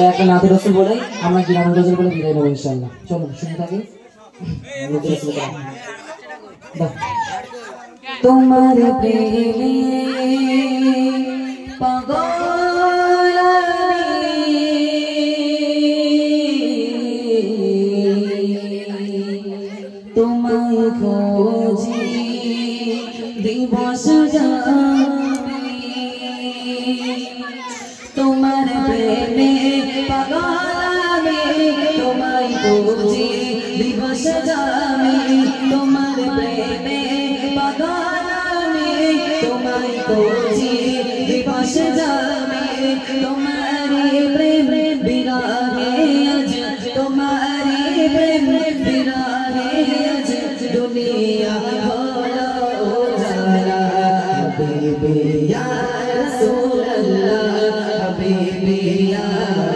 একটা নাতে রসুল বলে আমরা গিরানুল রসুল বলে বিদায় নেবো ইনশাআল্লাহ। চলো শুনে থাকি। তোমার প্রেমে পাগল তোমায় খোঁজি দিবস যাবে তোমার প্রেমে পাগল তোমায় খোঁজি দিবস যাবে তোমার প্রেমে পাগল তোমায় খোঁজি দিবস যাবে তোমার প্রেম বিরাগে আজ তোমার প্রেম বিরাগে আজ দুনিয়া হলো উজালা হাবিবি ইয়া রাসূলুল্লাহ হাবিবি ইয়া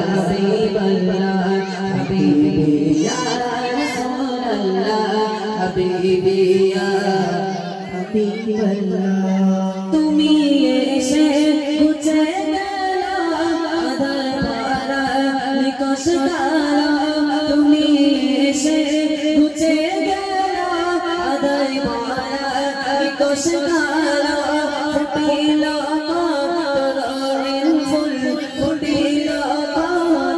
হাবিবাল্লাহ হাবিবি ইয়া রাসূলুল্লাহ হাবিবি ইয়া হাবিবাল্লাহ তুমি এসে মুঝে গেলা আধার পারা নিকশ কালা তুমি এসে মুঝে গেলা আধার পারা নিকশ কালা ফুটিলা তরইন ফুল ফুটিলা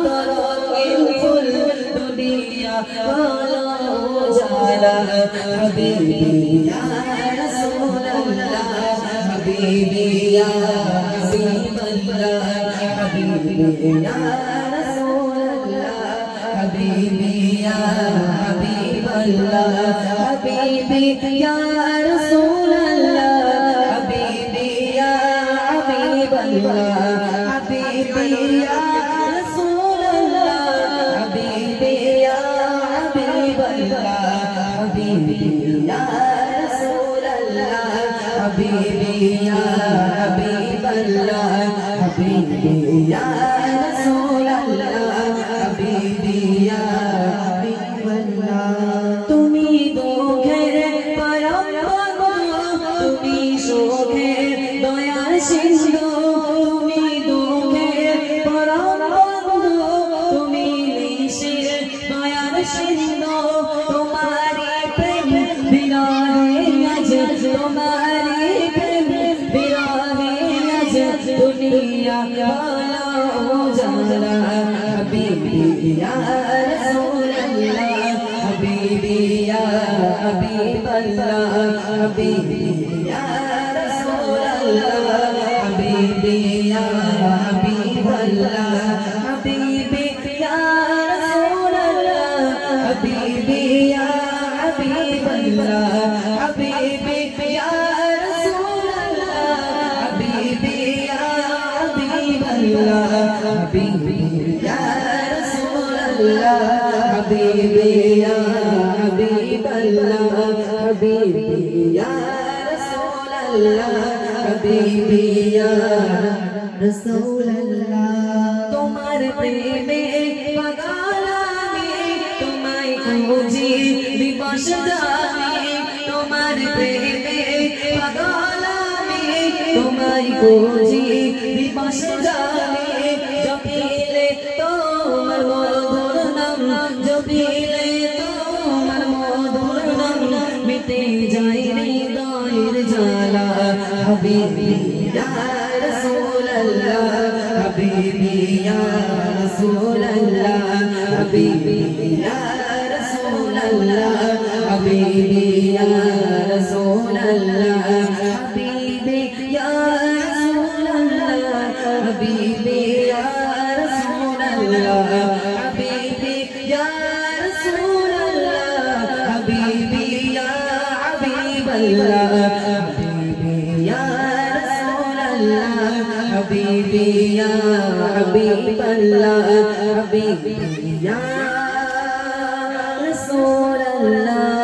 তরইন ফুল দুনিয়া হলো উজালা হাবিবি ইয়া রাসূলুল্লাহ হাবিবি ইয়া হাবিবাল্লাহ হাবিবি ইয়া রাসূলুল্লাহ হাবিবি ইয়া হাবিবাল্লাহ হাবিবি ইয়া রাসূলুল্লাহ হাবিবি ইয়া হাবিবাল্লাহ হাবিবি ইয়া রাসূলুল্লাহ হাবিবি ইয়া হাবিবাল্লাহ হাবিবি ইয়া রাসূলুল্লাহ হাবিবি ইয়া হাবিবাল্লাহ হাবিবি ইয়া রাসূলুল্লাহ হাবিবি ইয়া হাবিবাল্লাহ তুমি দুঃখের পরম বন্ধু তুমি সুখের দয়ার সিন্ধু তুমি দুঃখের পরম বন্ধু তুমি নিশির দয়ার সিন্ধু তোমারি প্রেম বিরাগে আজ তোমারি প্রেম বিরাগে আজ দুনিয়া হলো উজালা হাবিবি ইয়া রাসূলুল্লাহ হাবিবি ইয়া হাবিবাল্লাহ হাবিবি ইয়া রাসূলুল্লাহ হাবিবি ইয়া হাবিবাল্লাহ হাবিবি ইয়া রাসূলুল্লাহ হাবিবি ইয়া হাবিবাল্লাহ হাবিবি ইয়া রাসূলুল্লাহ হাবিবি ইয়া হাবিবাল্লাহ হাবিবি ইয়া রাসূলুল্লাহ হাবিবি ইয়া হাবিবাল্লাহ হাবিবি ইয়া রাসূলুল্লাহ হাবিবি ইয়া রাসূলুল্লাহ তোমার প্রেমে পাগল আমি তোমায় খুঁজি দিবস যাবে তোমার প্রেমে পাগল আমি তোমায় খুঁজি দিবস যাবে জপিলে তোমার মধুর নাম জপিলে তোমার মধুর নাম মিটে যায় হৃদয়ের জ্বালা হাবিবি ইয়া রাসূলুল্লাহ হাবিবি ইয়া রাসূলুল্লাহ হাবিবি ইয়া রাসূলুল্লাহ হাবিবি ইয়া রাসূলুল্লাহ হাবিবি ইয়া রাসূলুল্লাহ হাবিবি ইয়া রাসূলুল্লাহ হাবিবি ইয়া রাসূলুল্লাহ হাবিবি ইয়া হাবিবাল্লাহ হাবিবি ইয়া রাসূলুল্লাহ হাবিবি ইয়া হাবিবাল্লাহ হাবিবি ইয়া রাসূলুল্লাহ